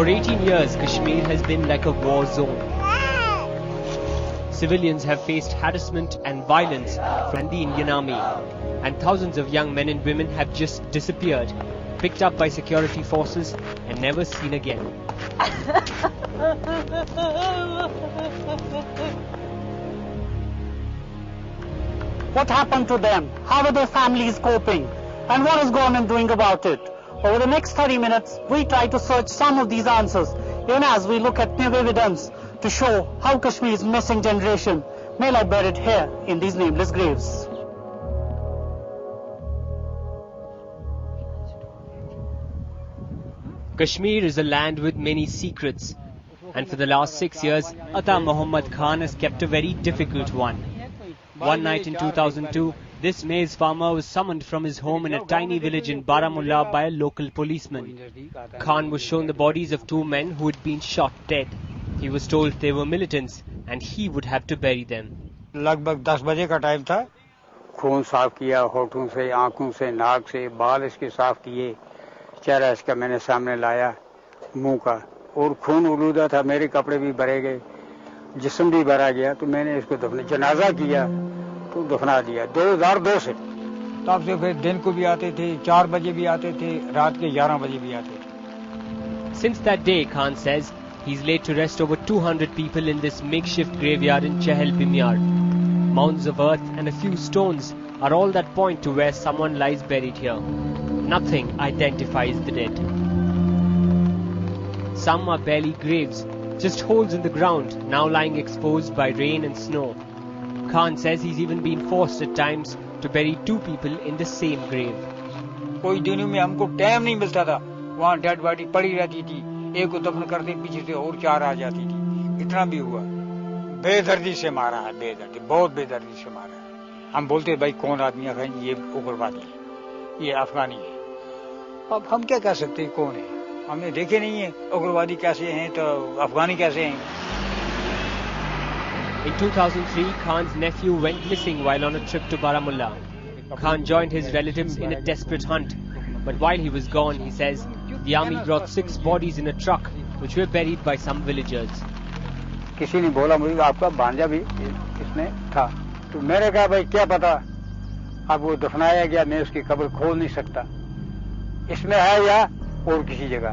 For 18 years, Kashmir has been like a war zone. Civilians have faced harassment and violence from the Indian Army, and thousands of young men and women have just disappeared, picked up by security forces and never seen again. What happened to them? How are their families coping? And what is government doing about it? Over the next 30 minutes, we try to search some of these answers, even as we look at new evidence to show how Kashmir's missing generation may lie buried here in these nameless graves. Kashmir is a land with many secrets, and for the last 6 years, Ata Muhammad Khan has kept a very difficult one. One night in 2002, this maize farmer was summoned from his home in a tiny village in Baramulla by a local policeman. Khan was shown the bodies of two men who had been shot dead. He was told they were militants and he would have to bury them. लगभग 10 बजे का time था। खून साफ किया, होठों से, आंखों से, नाक से, बाल इसके साफ किए, चेहरा इसका मैंने सामने लाया, मुंह का, और खून उलूदा था, मेरे कपड़े भी भरे गए, जिस्म भी भरा गया, तो मैंने इसको जनाजा किया, तो दफना दिया 2002 से। तब से फिर दिन को भी आते थे, 4 बजे भी आते थे, रात के 11 बजे भी आते थे। Since that day, Khan says, he's laid to rest over 200 people in this makeshift graveyard in Chahal Bimyar. Mounds of earth and a few stones are all that point to where someone lies buried here. Nothing identifies the dead. Some are barely graves, just holes in the ground, now lying exposed by rain and snow. Khan says he's even been forced at times to bury two people in the same grave. कोई दिनों में हमको time नहीं मिलता था, वहाँ dead body पड़ी रहती थी, एक को दफन करते पीछे से और 4 आ जाती थी, इतना भी हुआ। बेदर्दी से मारा है, बेदर्दी, बहुत बेदर्दी से मारा है। हम बोलते भाई कौन आदमी है, ये उग्रवादी है, ये अफगानी है। अब हम क्या कह सकते हैं कौन है, हमने देखे नहीं है उग्रवादी कैसे हैं तो अफगानी कैसे हैं। In 2003, Khan's nephew went missing while on a trip to Baramulla. Khan joined his relatives in a desperate hunt, but while he was gone, he says, the army brought 6 bodies in a truck, which were buried by some villagers. किसी ने बोला मुझे आपका भांजा भी इसमें था, तो मैंने कहा भाई क्या पता, अब वो दफनाया गया, मैं उसकी कब्र खोल नहीं सकता, इसमें है या और किसी जगह,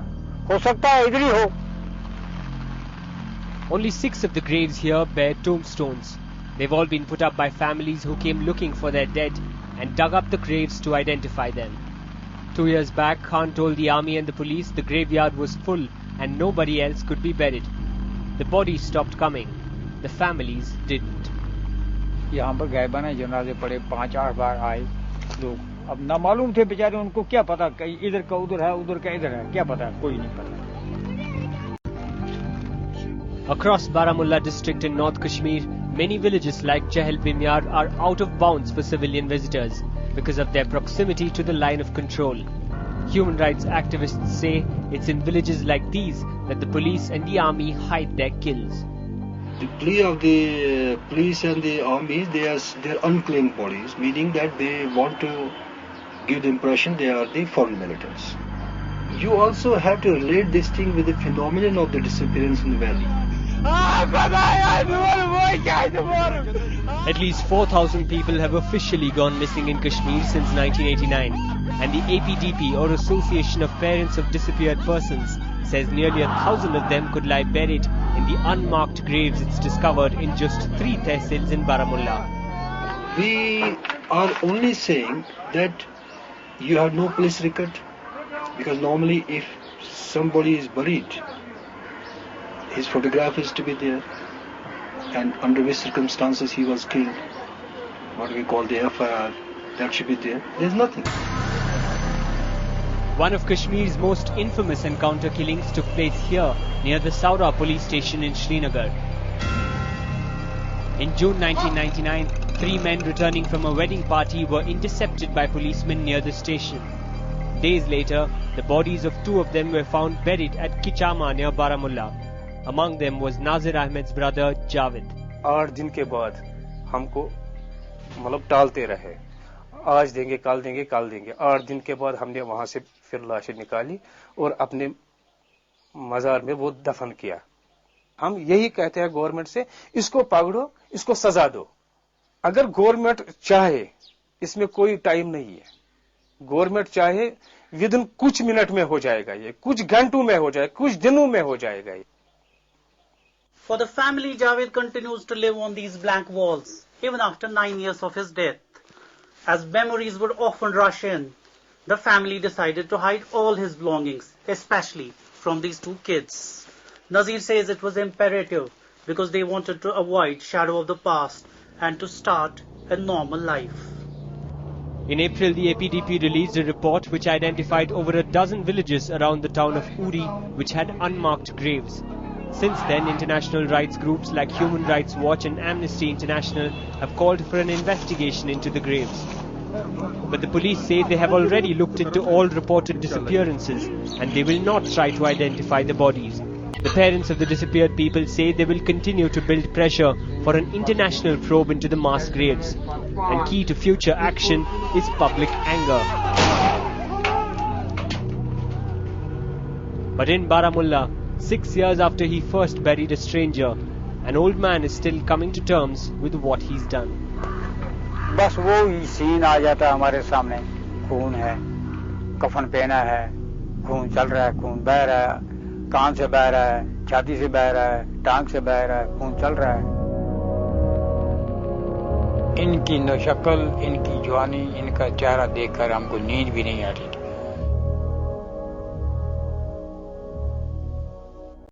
हो सकता है इधर ही हो। Only 6 of the graves here bear tombstones. They've all been put up by families who came looking for their dead and dug up the graves to identify them. 2 years back, Khan told the army and the police the graveyard was full and nobody else could be buried. The bodies stopped coming. The families didn't. यहाँ पर गायबाना जनाजे पड़े, 5-8 बार आए लोग, अब ना मालूम थे बेचारे, उनको क्या पता इधर का उधर है, उधर का इधर है, क्या पता, कोई नहीं पता। Across Baramulla district in North Kashmir, many villages like Chahal Bimyar are out of bounds for civilian visitors because of their proximity to the line of control. Human rights activists say it's in villages like these that the police and the army hide their kills. The plea of the police and the army, they're unclaimed bodies, meaning that they want to give the impression they are the foreign militants. You also have to relate this thing with the phenomenon of the disappearance in the valley. At least 4,000 people have officially gone missing in Kashmir since 1989, and the APDP, or Association of Parents of Disappeared Persons, says nearly 1,000 of them could lie buried in the unmarked graves it's discovered in just 3 tehsils in Baramulla. We are only saying that you have no police record, because normally if somebody is buried, his photograph is to be there, and under which circumstances he was killed, what we call the FIR, that should be there. There's nothing. One of Kashmir's most infamous encounter killings took place here near the Saura police station in Srinagar. In June 1999, 3 men returning from a wedding party were intercepted by policemen near the station. Days later, the bodies of 2 of them were found buried at Kichama near Baramulla. Among them was Nazir Ahmed's brother Javed. 8 दिन के बाद हमको मतलब टालते रहे, आज देंगे कल देंगे कल देंगे। 8 दिन के बाद हमने वहां से फिर लाशें निकाली और अपने मजार में वो दफन किया। हम यही कहते हैं गवर्नमेंट से, इसको पकड़ो, इसको सजा दो। अगर गवर्नमेंट चाहे, इसमें कोई टाइम नहीं है, गवर्नमेंट चाहे विदिन कुछ मिनट में हो जाएगा, ये कुछ घंटों में हो जाएगा, कुछ दिनों में हो जाएगा ये। For the family, Javed continues to live on these blank walls even after 9 years of his death. As memories would often rush in, the family decided to hide all his belongings, especially from these two kids. Nazir says it was imperative because they wanted to avoid shadow of the past and to start a normal life. In April, the APDP released a report which identified over a dozen villages around the town of Uri which had unmarked graves. Since then, international rights groups like Human Rights Watch and Amnesty International have called for an investigation into the graves. But the police say they have already looked into all reported disappearances and they will not try to identify the bodies. The parents of the disappeared people say they will continue to build pressure for an international probe into the mass graves. And key to future action is public anger. But in Baramulla, 6 years after he first buried a stranger, an old man is still coming to terms with what he's done. बस वो ही scene आ जाता हमारे सामने, खून है, कफन पहना है, खून चल रहा है, खून बह रहा है, कान से बह रहा है, छाती से बह रहा है, टांग से बह रहा है, खून चल रहा है। इनकी शक्ल, इनकी जवानी, इनका चेहरा देखकर हमको नींद भी नहीं आ रही थी।